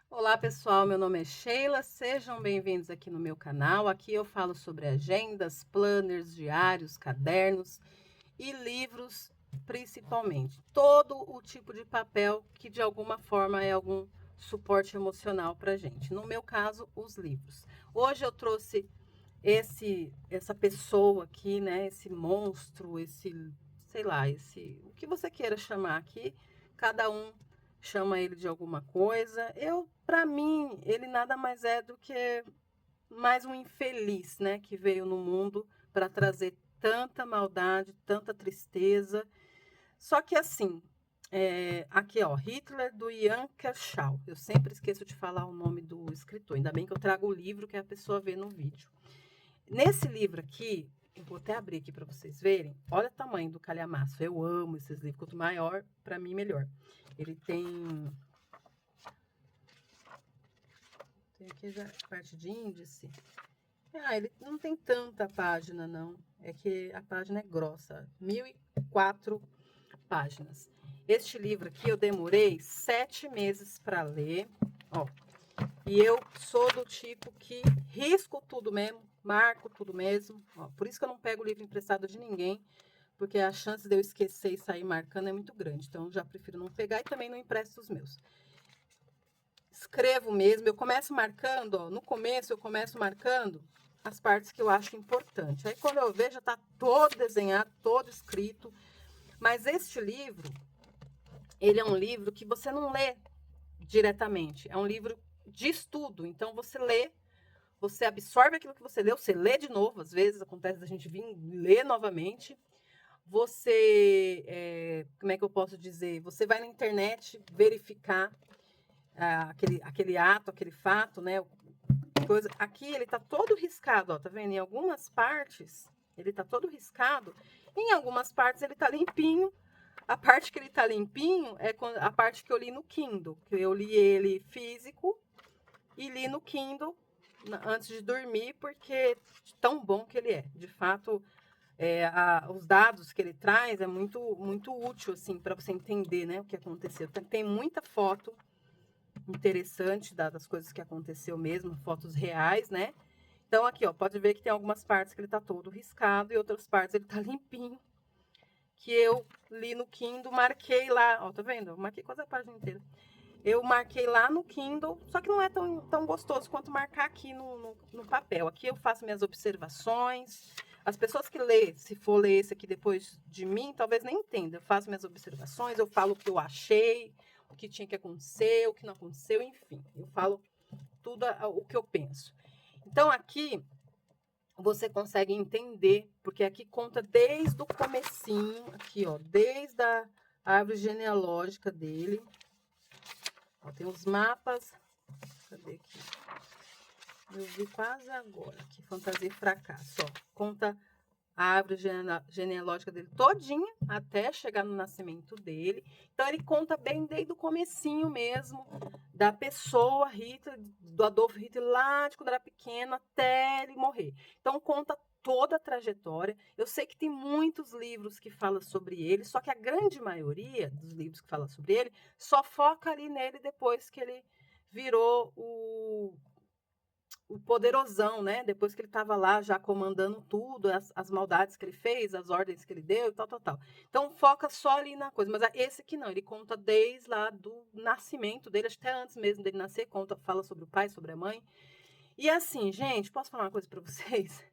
Olá pessoal, meu nome é Sheila, sejam bem-vindos aqui no meu canal. Aqui eu falo sobre agendas, planners, diários, cadernos e livros, principalmente. Todo o tipo de papel que de alguma forma é algum suporte emocional para gente. No meu caso, os livros. Hoje eu trouxe essa pessoa aqui, né? Esse monstro, sei lá, o que você queira chamar aqui. Cada um chama ele de alguma coisa. Para mim, ele nada mais é do que mais um infeliz, né? Que veio no mundo para trazer tanta maldade, tanta tristeza. Só que assim, aqui ó, Hitler do Ian Kershaw. Eu sempre esqueço de falar o nome do escritor. Ainda bem que eu trago o livro que a pessoa vê no vídeo. Nesse livro aqui, eu vou até abrir aqui para vocês verem. Olha o tamanho do calhamaço. Eu amo esses livros. Quanto maior, para mim, melhor. Ele tem aqui já a parte de índice. Ele não tem tanta página, não. É que a página é grossa. 1004 páginas. Este livro aqui eu demorei 7 meses para ler. Ó, e eu sou do tipo que risco tudo mesmo, marco tudo mesmo. Ó, por isso que eu não pego livro emprestado de ninguém, porque a chance de eu esquecer e sair marcando é muito grande. Então, eu já prefiro não pegar e também não empresto os meus. Escrevo mesmo, eu começo marcando, ó, no começo eu começo marcando as partes que eu acho importante. Aí, quando eu vejo, já está todo desenhado, todo escrito. Mas este livro, ele é um livro que você não lê diretamente. É um livro de estudo. Então, você lê, você absorve aquilo que você leu, você lê de novo. Às vezes acontece da gente vir ler novamente. Como é que eu posso dizer? Você vai na internet verificar aquele ato, aquele fato, né? Coisa. Aqui ele tá todo riscado, ó, tá vendo? Em algumas partes ele tá todo riscado, em algumas partes ele tá limpinho. A parte que ele tá limpinho é a parte que eu li no Kindle, que eu li ele físico e li no Kindle antes de dormir, porque tão bom que ele é. De fato, os dados que ele traz é muito útil assim para você entender, né, o que aconteceu. Tem muita foto interessante das coisas que aconteceu mesmo, fotos reais, né? Então aqui, ó, pode ver que tem algumas partes que ele tá todo riscado e outras partes ele tá limpinho, que eu li no Kindle, marquei lá, ó, tá vendo? Eu marquei quase a página inteira. Eu marquei lá no Kindle, só que não é tão gostoso quanto marcar aqui no papel. Aqui eu faço minhas observações. As pessoas que lê, se for ler esse aqui depois de mim, talvez nem entendam. Eu faço minhas observações, eu falo o que eu achei, o que tinha que acontecer, o que não aconteceu, enfim. Eu falo tudo o que eu penso. Então aqui você consegue entender, porque aqui conta desde o comecinho, aqui ó, desde a árvore genealógica dele. Ó, tem os mapas. Cadê aqui? Eu vi quase agora. Que Fantasia e Fracasso. Ó, conta a árvore genealógica dele todinha até chegar no nascimento dele. Então ele conta bem desde o comecinho mesmo da pessoa Hitler, do Adolf Hitler lá de quando era pequeno até ele morrer. Então conta toda a trajetória. Eu sei que tem muitos livros que falam sobre ele, só que a grande maioria dos livros que falam sobre ele só foca ali nele depois que ele virou o poderosão, né? Depois que ele estava lá já comandando tudo, as maldades que ele fez, as ordens que ele deu e tal, tal, tal. Então foca só ali na coisa. Mas esse aqui não, ele conta desde lá do nascimento dele, até antes mesmo dele nascer, fala sobre o pai, sobre a mãe. E assim, gente, posso falar uma coisa para vocês?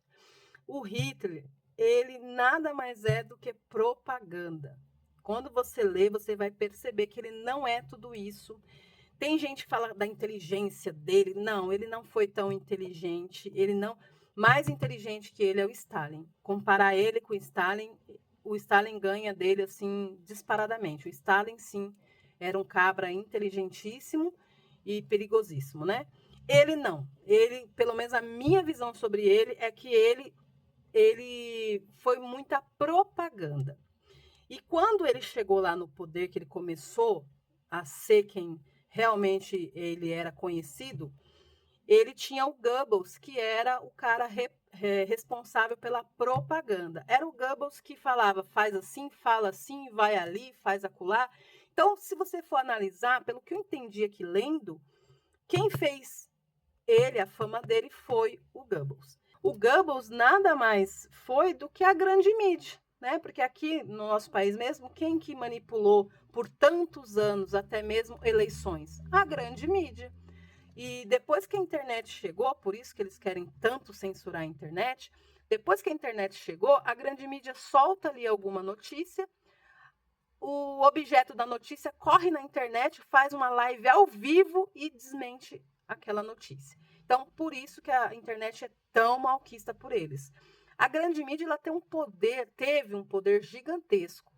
O Hitler, ele nada mais é do que propaganda. Quando você lê, você vai perceber que ele não é tudo isso. Tem gente que fala da inteligência dele. Não, ele não foi tão inteligente. Ele não. Mais inteligente que ele é o Stalin. Comparar ele com o Stalin ganha dele assim disparadamente. O Stalin, sim, era um cabra inteligentíssimo e perigosíssimo, né? Ele não. Ele, pelo menos a minha visão sobre ele é que ele foi muita propaganda. E quando ele chegou lá no poder, que ele começou a ser quem realmente ele era conhecido, ele tinha o Goebbels, que era o cara responsável pela propaganda. Era o Goebbels que falava, faz assim, fala assim, vai ali, faz acolá. Então, se você for analisar, pelo que eu entendi aqui lendo, Quem fez ele, a fama dele, foi o Goebbels. O Goebbels nada mais foi do que a grande mídia, né? Porque aqui no nosso país mesmo, quem que manipulou por tantos anos, até mesmo eleições? A grande mídia. E depois que a internet chegou, por isso que eles querem tanto censurar a internet, depois que a internet chegou, a grande mídia solta ali alguma notícia, o objeto da notícia corre na internet, faz uma live ao vivo e desmente aquela notícia. Então, por isso que a internet é tão malquista por eles. A grande mídia ela tem um poder, teve um poder gigantesco.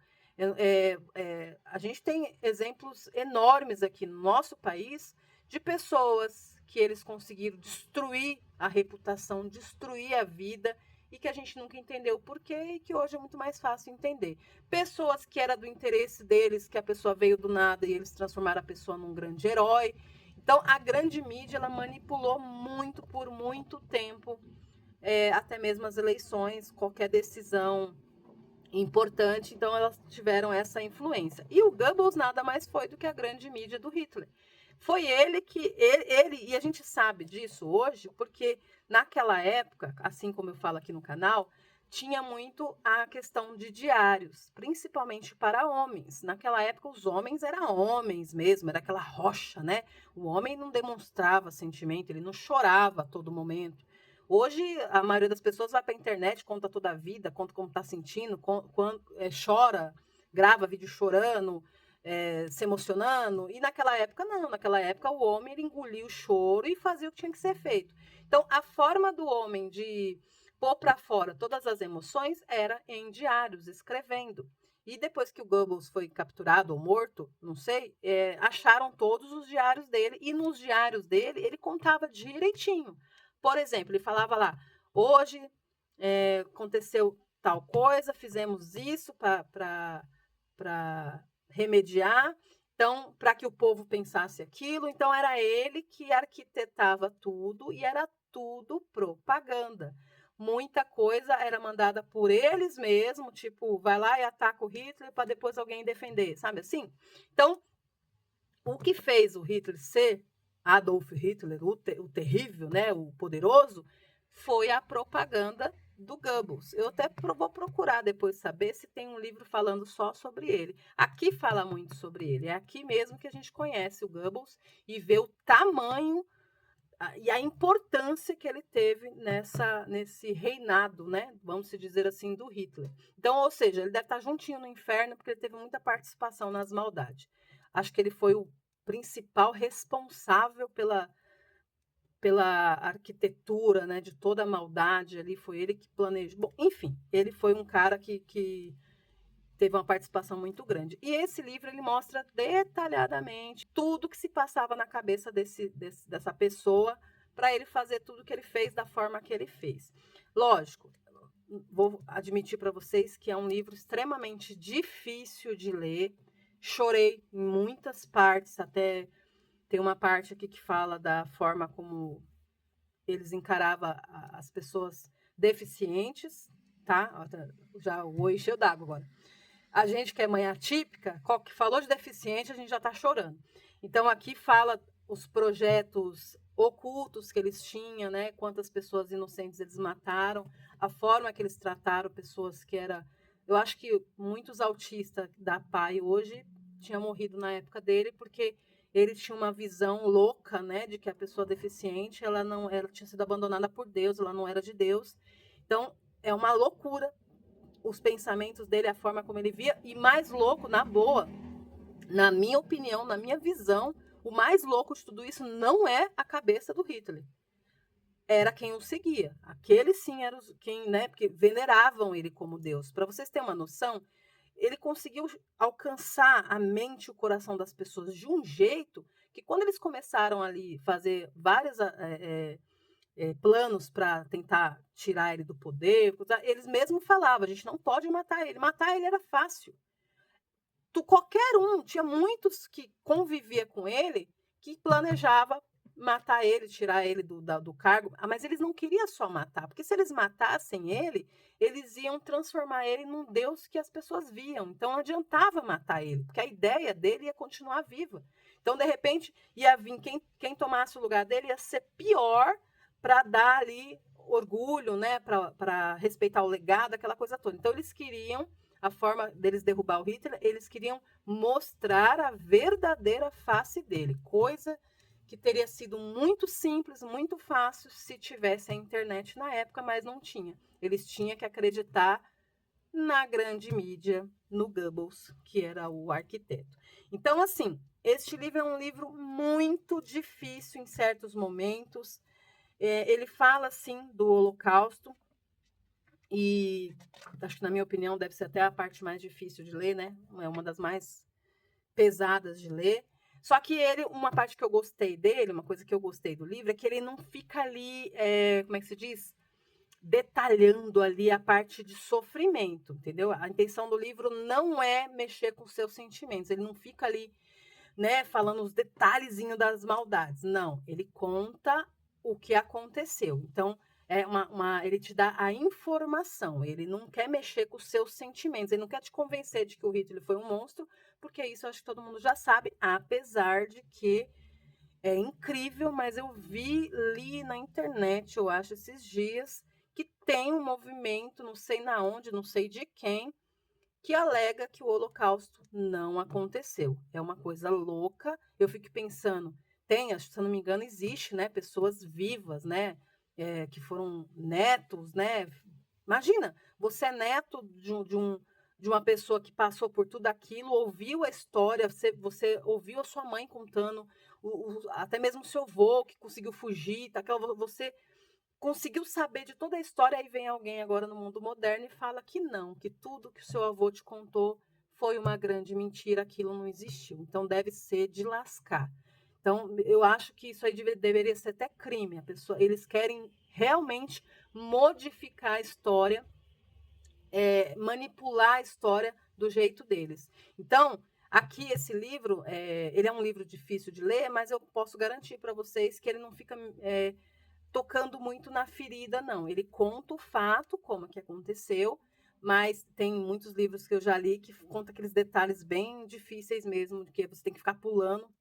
A gente tem exemplos enormes aqui no nosso país de pessoas que eles conseguiram destruir a reputação, destruir a vida e que a gente nunca entendeu o porquê e que hoje é muito mais fácil entender. Pessoas que era do interesse deles, que a pessoa veio do nada e eles transformaram a pessoa num grande herói. Então, a grande mídia ela manipulou muito por muito tempo, até mesmo as eleições, qualquer decisão importante, então elas tiveram essa influência. E o Goebbels nada mais foi do que a grande mídia do Hitler. Foi ele que, e a gente sabe disso hoje, porque naquela época, assim como eu falo aqui no canal, tinha muito a questão de diários, principalmente para homens. Naquela época, os homens eram homens mesmo, era aquela rocha, né? O homem não demonstrava sentimento, ele não chorava a todo momento. Hoje, a maioria das pessoas vai para a internet, conta toda a vida, conta como está sentindo, chora, grava vídeo chorando, se emocionando. E naquela época, não. Naquela época, o homem ele engolia o choro e fazia o que tinha que ser feito. Então, a forma do homem de pôr para fora todas as emoções era em diários, escrevendo. E depois que o Goebbels foi capturado ou morto, não sei, acharam todos os diários dele. E nos diários dele, ele contava direitinho. Por exemplo, ele falava lá, hoje aconteceu tal coisa, fizemos isso para remediar, então, para que o povo pensasse aquilo. Então, era ele que arquitetava tudo e era tudo propaganda. Muita coisa era mandada por eles mesmos, tipo, vai lá e ataca o Hitler para depois alguém defender, sabe assim? Então, o que fez o Hitler ser Adolf Hitler, o terrível, né, o poderoso, foi a propaganda do Goebbels. Eu até vou procurar depois saber se tem um livro falando só sobre ele. Aqui fala muito sobre ele. É aqui mesmo que a gente conhece o Goebbels e vê o tamanho e a importância que ele teve nesse reinado, né? Vamos dizer assim, do Hitler. Então, ou seja, ele deve estar juntinho no inferno porque ele teve muita participação nas maldades. Acho que ele foi o principal responsável pela arquitetura, né, de toda a maldade ali, foi ele que planejou. Bom, enfim, ele foi um cara que teve uma participação muito grande. E esse livro ele mostra detalhadamente tudo que se passava na cabeça dessa pessoa para ele fazer tudo que ele fez da forma que ele fez. Lógico, vou admitir para vocês que é um livro extremamente difícil de ler. Chorei em muitas partes, até tem uma parte aqui que fala da forma como eles encaravam as pessoas deficientes, tá? Já o oi encheu d'água agora. A gente que é mãe atípica, que falou de deficiente, a gente já está chorando. Então, aqui fala os projetos ocultos que eles tinham, né? Quantas pessoas inocentes eles mataram, a forma que eles trataram pessoas que era... Eu acho que muitos autistas da PAI hoje tinham morrido na época dele, porque ele tinha uma visão louca, né? De que a pessoa deficiente, ela tinha sido abandonada por Deus, ela não era de Deus. Então, é uma loucura os pensamentos dele, a forma como ele via, e mais louco, na boa, na minha opinião, na minha visão, o mais louco de tudo isso não é a cabeça do Hitler. Era quem o seguia. Aquele sim era quem, né, porque veneravam ele como Deus. Para vocês terem uma noção, ele conseguiu alcançar a mente e o coração das pessoas de um jeito que quando eles começaram ali fazer várias planos para tentar tirar ele do poder, eles mesmos falavam, a gente não pode matar ele. Matar ele era fácil. Qualquer um, tinha muitos que convivia com ele, que planejava matar ele, tirar ele do cargo, mas eles não queriam só matar, porque se eles matassem ele, eles iam transformar ele num Deus que as pessoas viam. Então não adiantava matar ele, porque a ideia dele ia continuar viva. Então, de repente, ia vir quem tomasse o lugar dele ia ser pior para dar ali orgulho, né? Para respeitar o legado, aquela coisa toda. Então, eles queriam, a forma deles derrubar o Hitler, eles queriam mostrar a verdadeira face dele, coisa que teria sido muito simples, muito fácil se tivesse a internet na época, mas não tinha. Eles tinham que acreditar na grande mídia, no Goebbels, que era o arquiteto. Então, assim, este livro é um livro muito difícil em certos momentos. Ele fala, assim, do Holocausto, e acho que, na minha opinião, deve ser até a parte mais difícil de ler, né? É uma das mais pesadas de ler. Só que ele, uma parte que eu gostei dele, uma coisa que eu gostei do livro, é que ele não fica ali, como é que se diz? Detalhando ali a parte de sofrimento, entendeu? A intenção do livro não é mexer com os seus sentimentos, ele não fica ali, né, falando os detalhezinhos das maldades. Não, ele conta o que aconteceu. Então, ele te dá a informação, ele não quer mexer com os seus sentimentos, ele não quer te convencer de que o Hitler foi um monstro, porque isso eu acho que todo mundo já sabe, apesar de que é incrível, mas eu li na internet, eu acho, esses dias, que tem um movimento, não sei na onde, não sei de quem, que alega que o Holocausto não aconteceu. É uma coisa louca. Eu fico pensando, acho, se eu não me engano, existe, né, pessoas vivas, né, que foram netos, né? Imagina, você é neto de uma pessoa que passou por tudo aquilo, ouviu a história, você ouviu a sua mãe contando, até mesmo o seu avô que conseguiu fugir, tá, você conseguiu saber de toda a história, aí vem alguém agora no mundo moderno e fala que não, que tudo que o seu avô te contou foi uma grande mentira, aquilo não existiu. Então deve ser de lascar. Então eu acho que isso aí deveria ser até crime. Eles querem realmente modificar a história, manipular a história do jeito deles. Então aqui esse livro, ele é um livro difícil de ler, mas eu posso garantir para vocês que ele não fica tocando muito na ferida, não. Ele conta o fato, como que aconteceu, mas tem muitos livros que eu já li que conta aqueles detalhes bem difíceis mesmo, que você tem que ficar pulando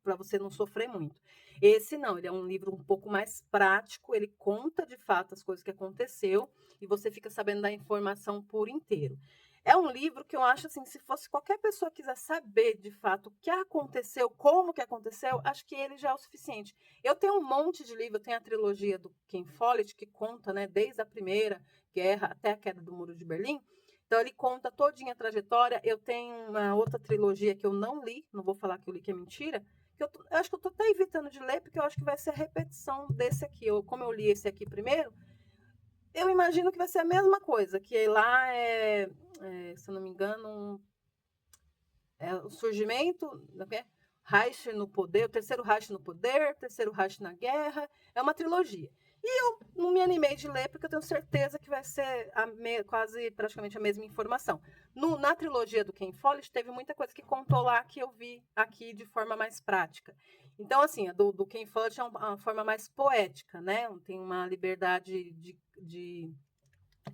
para você não sofrer muito. Esse não, ele é um livro um pouco mais prático, ele conta de fato as coisas que aconteceu e você fica sabendo da informação por inteiro. É um livro que eu acho assim, se fosse qualquer pessoa quiser saber de fato o que aconteceu, como que aconteceu, acho que ele já é o suficiente. Eu tenho um monte de livro, eu tenho a trilogia do Ken Follett, que conta, né, desde a Primeira Guerra até a queda do Muro de Berlim. Então, ele conta todinha a trajetória. Eu tenho uma outra trilogia que eu não li, não vou falar que eu li, que é mentira, que eu acho que eu estou até evitando de ler, porque eu acho que vai ser a repetição desse aqui. Como eu li esse aqui primeiro, eu imagino que vai ser a mesma coisa, que lá se eu não me engano, o surgimento, né, Reich no poder, o terceiro Reich no poder, o terceiro Reich na guerra, é uma trilogia. E eu não me animei de ler, porque eu tenho certeza que vai ser quase praticamente a mesma informação. Na trilogia do Ken Follett, teve muita coisa que contou lá que eu vi aqui de forma mais prática. Então, assim, a do Ken Follett é uma forma mais poética, né? Tem uma liberdade de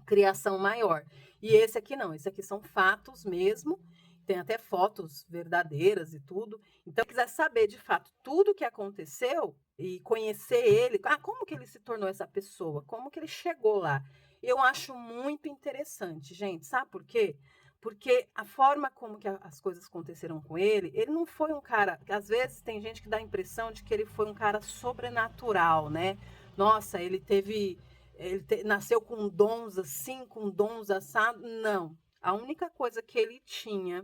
criação maior. E esse aqui não, esse aqui são fatos mesmo, tem até fotos verdadeiras e tudo. Então, se quiser saber de fato tudo o que aconteceu e conhecer ele, como que ele se tornou essa pessoa, como que ele chegou lá, eu acho muito interessante, gente. Sabe por quê? Porque a forma como que as coisas aconteceram com ele não foi um cara. Às vezes tem gente que dá a impressão de que ele foi um cara sobrenatural, né? Nossa, nasceu com dons assim, com dons assados. Não. A única coisa que ele tinha,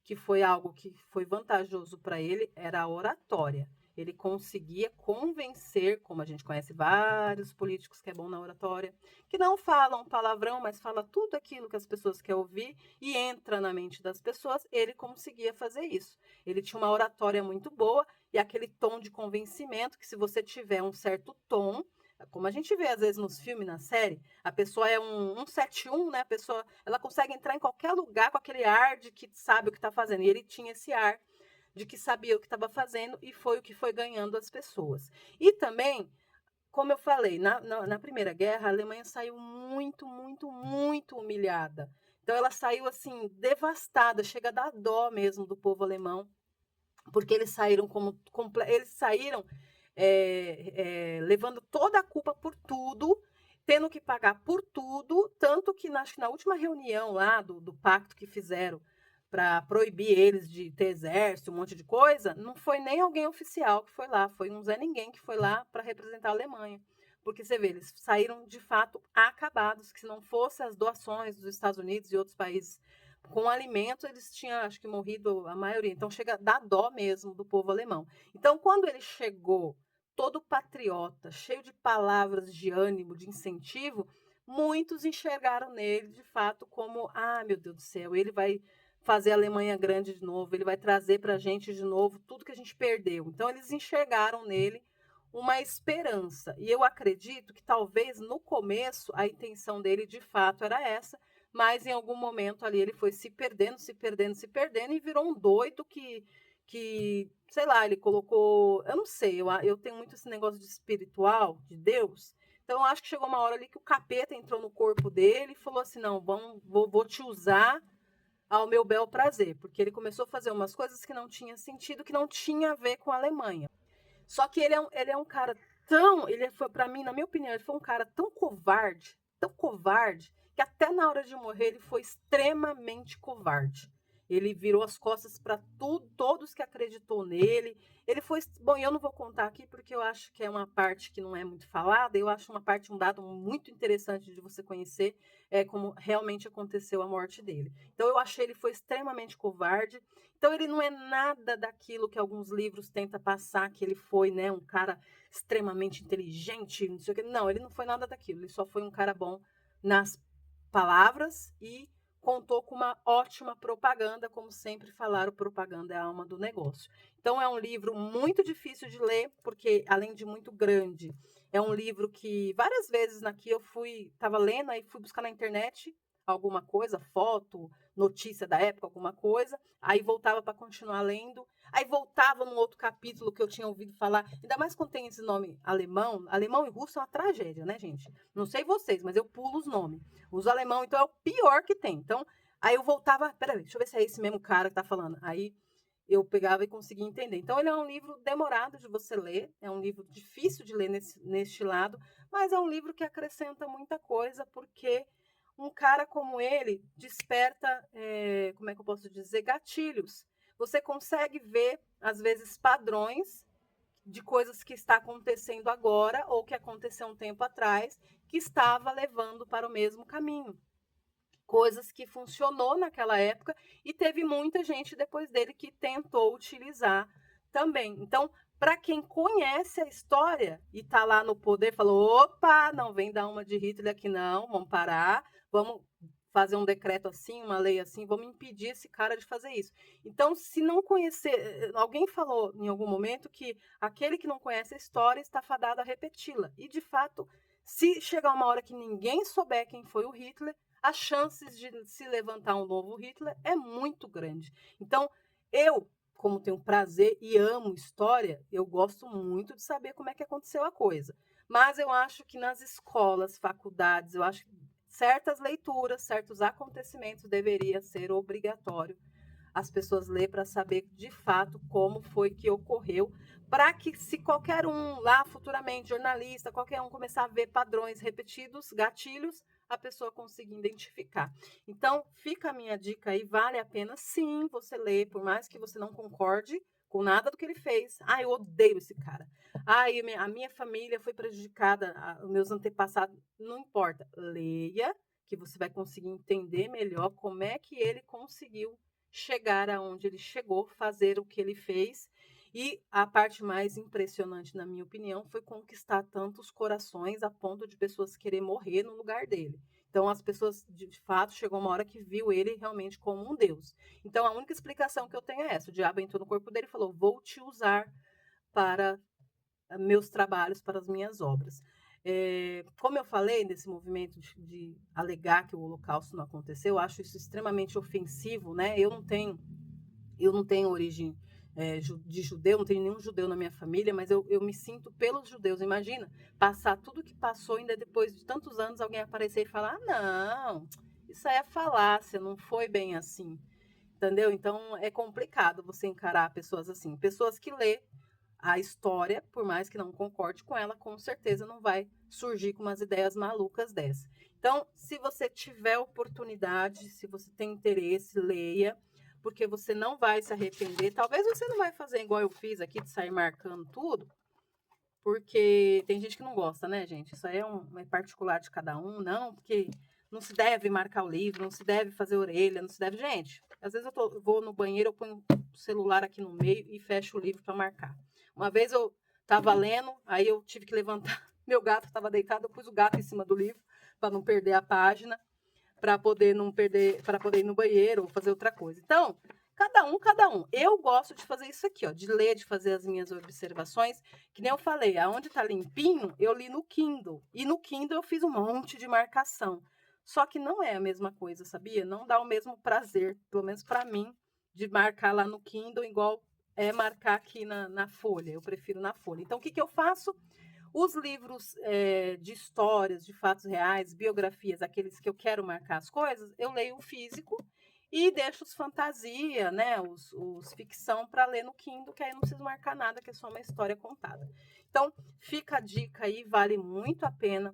que foi algo que foi vantajoso para ele, era a oratória. Ele conseguia convencer, como a gente conhece vários políticos que é bom na oratória, que não falam palavrão, mas fala tudo aquilo que as pessoas querem ouvir e entra na mente das pessoas. Ele conseguia fazer isso. Ele tinha uma oratória muito boa e aquele tom de convencimento que, se você tiver um certo tom, como a gente vê às vezes nos filmes, na série, a pessoa é um 171, né? A pessoa, ela consegue entrar em qualquer lugar com aquele ar de que sabe o que está fazendo. E ele tinha esse ar de que sabia o que estava fazendo e foi o que foi ganhando as pessoas. E também, como eu falei, na Primeira Guerra, a Alemanha saiu muito, muito, muito humilhada. Então ela saiu assim, devastada, chega a dar dó mesmo do povo alemão. porque eles saíram levando toda a culpa por tudo, tendo que pagar por tudo, tanto que acho que na última reunião lá do pacto que fizeram para proibir eles de ter exército, um monte de coisa, não foi nem alguém oficial que foi lá, foi um Zé Ninguém que foi lá para representar a Alemanha. Porque você vê, eles saíram de fato acabados, que se não fossem as doações dos Estados Unidos e outros países com alimento, eles tinham, acho que, morrido a maioria. Então, chega a dar dó mesmo do povo alemão. Então, quando ele chegou, todo patriota, cheio de palavras de ânimo, de incentivo, muitos enxergaram nele, de fato, como, meu Deus do céu, ele vai fazer a Alemanha grande de novo, ele vai trazer para a gente de novo tudo que a gente perdeu. Então, eles enxergaram nele uma esperança. E eu acredito que talvez no começo a intenção dele de fato era essa, mas em algum momento ali ele foi se perdendo, se perdendo, se perdendo e virou um doido que sei lá, ele colocou, eu não sei, eu tenho muito esse negócio de espiritual, de Deus. Então eu acho que chegou uma hora ali que o capeta entrou no corpo dele e falou assim: "Não, vou te usar ao meu bel prazer", porque ele começou a fazer umas coisas que não tinha sentido, que não tinha a ver com a Alemanha. Só que ele é um cara tão, ele foi para mim, na minha opinião, ele foi um cara tão covarde, que até na hora de morrer ele foi extremamente covarde. Ele virou as costas para todos que acreditou nele. Ele foi, bom, eu não vou contar aqui porque eu acho que é uma parte que não é muito falada. Eu acho uma parte, um dado muito interessante de você conhecer, como realmente aconteceu a morte dele. Então eu achei ele foi extremamente covarde. Então ele não é nada daquilo que alguns livros tentam passar, que ele foi, né, um cara extremamente inteligente, não sei o quê. Não, ele não foi nada daquilo. Ele só foi um cara bom nas palavras e contou com uma ótima propaganda, como sempre falaram, propaganda é a alma do negócio. Então é um livro muito difícil de ler, porque além de muito grande, é um livro que várias vezes aqui eu estava lendo, aí fui buscar na internet alguma coisa, foto, notícia da época, alguma coisa, aí voltava para continuar lendo, aí voltava num outro capítulo que eu tinha ouvido falar, ainda mais quando tem esse nome alemão, alemão e russo é uma tragédia, né, gente? Não sei vocês, mas eu pulo os nomes. Os alemão, então, é o pior que tem. Então, aí eu voltava, peraí, deixa eu ver se é esse mesmo cara que tá falando. Aí eu pegava e conseguia entender. Então, ele é um livro demorado de você ler, é um livro difícil de ler neste lado, mas é um livro que acrescenta muita coisa, porque um cara como ele desperta, como é que eu posso dizer, gatilhos. Você consegue ver, às vezes, padrões de coisas que está acontecendo agora ou que aconteceu um tempo atrás, que estava levando para o mesmo caminho. Coisas que funcionou naquela época e teve muita gente depois dele que tentou utilizar também. Então, para quem conhece a história e está lá no poder, falou: opa, não vem dar uma de Hitler aqui, não, vamos parar, vamos fazer um decreto assim, uma lei assim, vamos impedir esse cara de fazer isso. Então, se não conhecer, alguém falou em algum momento que aquele que não conhece a história está fadado a repeti-la. E, de fato, se chegar uma hora que ninguém souber quem foi o Hitler, as chances de se levantar um novo Hitler é muito grande. Então, eu, como tenho prazer e amo história, eu gosto muito de saber como é que aconteceu a coisa. Mas eu acho que nas escolas, faculdades, eu acho que certas leituras, certos acontecimentos deveria ser obrigatório as pessoas ler para saber de fato como foi que ocorreu, para que se qualquer um lá futuramente, jornalista, qualquer um começar a ver padrões repetidos, gatilhos, a pessoa conseguir identificar. Então, fica a minha dica aí, vale a pena sim você ler, por mais que você não concorde com nada do que ele fez. Eu odeio esse cara. A minha família foi prejudicada, os meus antepassados, não importa. Leia, que você vai conseguir entender melhor como é que ele conseguiu chegar aonde ele chegou, fazer o que ele fez. E a parte mais impressionante, na minha opinião, foi conquistar tantos corações a ponto de pessoas querer morrer no lugar dele. Então, as pessoas, de fato, chegou uma hora que viu ele realmente como um Deus. Então, a única explicação que eu tenho é essa. O diabo entrou no corpo dele e falou: vou te usar para meus trabalhos, para as minhas obras. Como eu falei desse movimento de alegar que o Holocausto não aconteceu, eu acho isso extremamente ofensivo, né? Eu não tenho origem de judeu, não tenho nenhum judeu na minha família, mas eu me sinto pelos judeus. Imagina, passar tudo que passou, ainda depois de tantos anos, alguém aparecer e falar: não, isso aí é falácia, não foi bem assim. entendeu? Então, é complicado você encarar pessoas assim. Pessoas que lê a história, por mais que não concorde com ela, com certeza não vai surgir com umas ideias malucas dessa. Então, se você tiver oportunidade, se você tem interesse, leia, porque você não vai se arrepender. Talvez você não vai fazer igual eu fiz aqui, de sair marcando tudo, porque tem gente que não gosta, né, gente? Isso aí é particular de cada um, não, porque não se deve marcar o livro, não se deve fazer orelha, não se deve. Gente, às vezes eu vou no banheiro, eu ponho o celular aqui no meio e fecho o livro para marcar. Uma vez eu estava lendo, aí eu tive que levantar, meu gato estava deitado, eu pus o gato em cima do livro para não perder a página, para poder não perder, para poder ir no banheiro ou fazer outra coisa. Então, cada um, cada um. Eu gosto de fazer isso aqui, ó, de ler, de fazer as minhas observações. Que nem eu falei, aonde está limpinho, eu li no Kindle. E no Kindle eu fiz um monte de marcação. Só que não é a mesma coisa, sabia? Não dá o mesmo prazer, pelo menos para mim, de marcar lá no Kindle igual é marcar aqui na folha. Eu prefiro na folha. Então, o que eu faço? Os livros de histórias, de fatos reais, biografias, aqueles que eu quero marcar as coisas, eu leio o físico e deixo os fantasia, né, os ficção para ler no Kindle, que aí não preciso marcar nada, que é só uma história contada. Então, fica a dica aí, vale muito a pena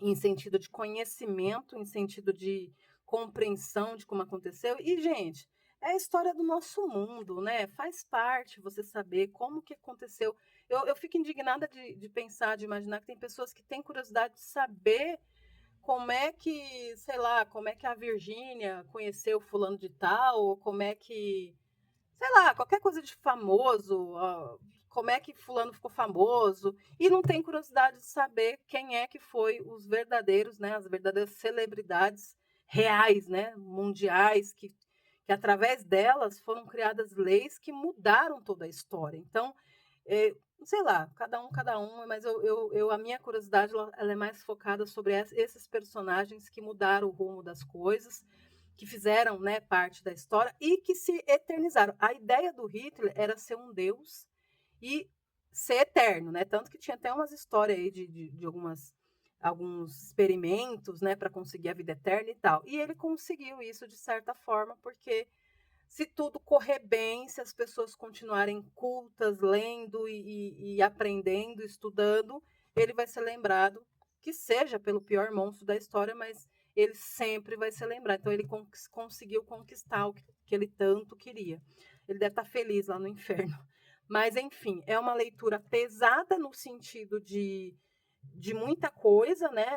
em sentido de conhecimento, em sentido de compreensão de como aconteceu. E, gente, é a história do nosso mundo, né? Faz parte você saber como que aconteceu. Eu fico indignada de pensar, de imaginar que tem pessoas que têm curiosidade de saber como é que, sei lá, como é que a Virgínia conheceu fulano de tal, ou como é que, sei lá, qualquer coisa de famoso, ó, como é que fulano ficou famoso, e não tem curiosidade de saber quem é que foi os verdadeiros, né, as verdadeiras celebridades reais, né, mundiais, que através delas foram criadas leis que mudaram toda a história. Então, sei lá, cada um, mas a minha curiosidade ela é mais focada sobre esses personagens que mudaram o rumo das coisas, que fizeram, né, parte da história e que se eternizaram. A ideia do Hitler era ser um deus e ser eterno, né? Tanto que tinha até umas histórias aí de alguns experimentos, né, para conseguir a vida eterna e tal. E ele conseguiu isso de certa forma, porque se tudo correr bem, se as pessoas continuarem cultas, lendo e aprendendo, estudando, ele vai ser lembrado, que seja pelo pior monstro da história, mas ele sempre vai ser lembrado. Então, ele conseguiu conquistar o que ele tanto queria. Ele deve estar feliz lá no inferno. Mas, enfim, é uma leitura pesada no sentido de muita coisa, né?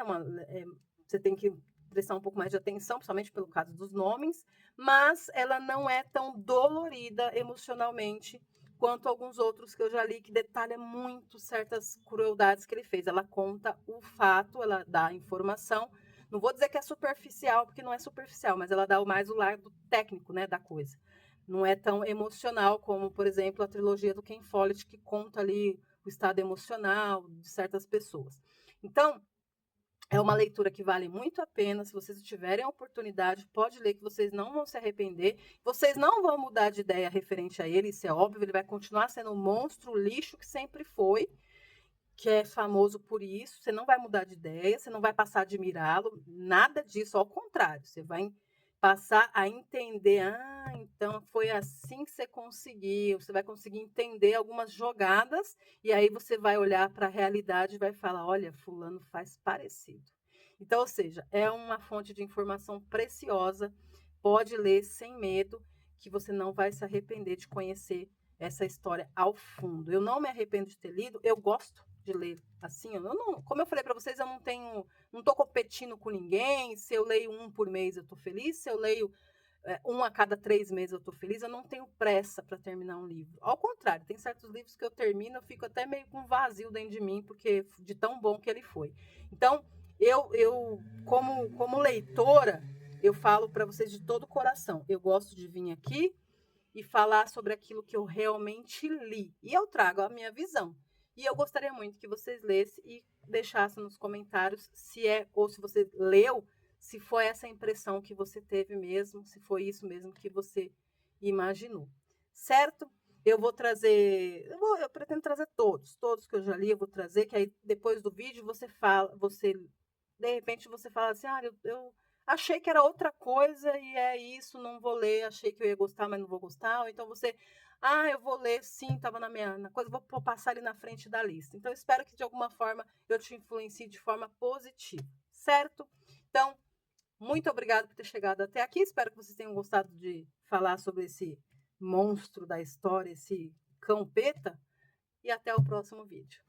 Você tem que prestar um pouco mais de atenção, principalmente pelo caso dos nomes, mas ela não é tão dolorida emocionalmente quanto alguns outros que eu já li, que detalha muito certas crueldades que ele fez. Ela conta o fato, ela dá a informação. Não vou dizer que é superficial, porque não é superficial, mas ela dá mais o lado técnico, né, da coisa. Não é tão emocional como, por exemplo, a trilogia do Ken Follett, que conta ali o estado emocional de certas pessoas. Então, é uma leitura que vale muito a pena. Se vocês tiverem a oportunidade, pode ler, que vocês não vão se arrepender. Vocês não vão mudar de ideia referente a ele, isso é óbvio. Ele vai continuar sendo o monstro, o lixo que sempre foi, que é famoso por isso. Você não vai mudar de ideia, você não vai passar a admirá-lo, nada disso. Ao contrário, você vai passar a entender. Ah, então foi assim que você conseguiu. Você vai conseguir entender algumas jogadas e aí você vai olhar para a realidade e vai falar: olha, fulano faz parecido. Então, ou seja, é uma fonte de informação preciosa. Pode ler sem medo, que você não vai se arrepender de conhecer essa história ao fundo. Eu não me arrependo de ter lido, eu gosto de ler assim. Eu não, como eu falei para vocês, eu não estou competindo com ninguém. Se eu leio um por mês, eu estou feliz. Se eu leio um a cada 3 meses, eu estou feliz. Eu não tenho pressa para terminar um livro. Ao contrário, tem certos livros que eu termino, eu fico até meio com vazio dentro de mim, porque de tão bom que ele foi. Então, eu como leitora, eu falo para vocês de todo o coração. Eu gosto de vir aqui e falar sobre aquilo que eu realmente li. E eu trago a minha visão. E eu gostaria muito que vocês lessem e deixassem nos comentários se é, ou se você leu, se foi essa impressão que você teve mesmo, se foi isso mesmo que você imaginou. Certo? Eu vou trazer, eu pretendo trazer todos que eu já li, eu vou trazer, que aí depois do vídeo você fala, de repente você fala assim, achei que era outra coisa e é isso, não vou ler, achei que eu ia gostar, mas não vou gostar. Ou então você, eu vou ler, sim, estava na coisa, vou passar ali na frente da lista. Então, espero que de alguma forma eu te influencie de forma positiva, certo? Então, muito obrigada por ter chegado até aqui. Espero que vocês tenham gostado de falar sobre esse monstro da história, esse cão Peta. E até o próximo vídeo.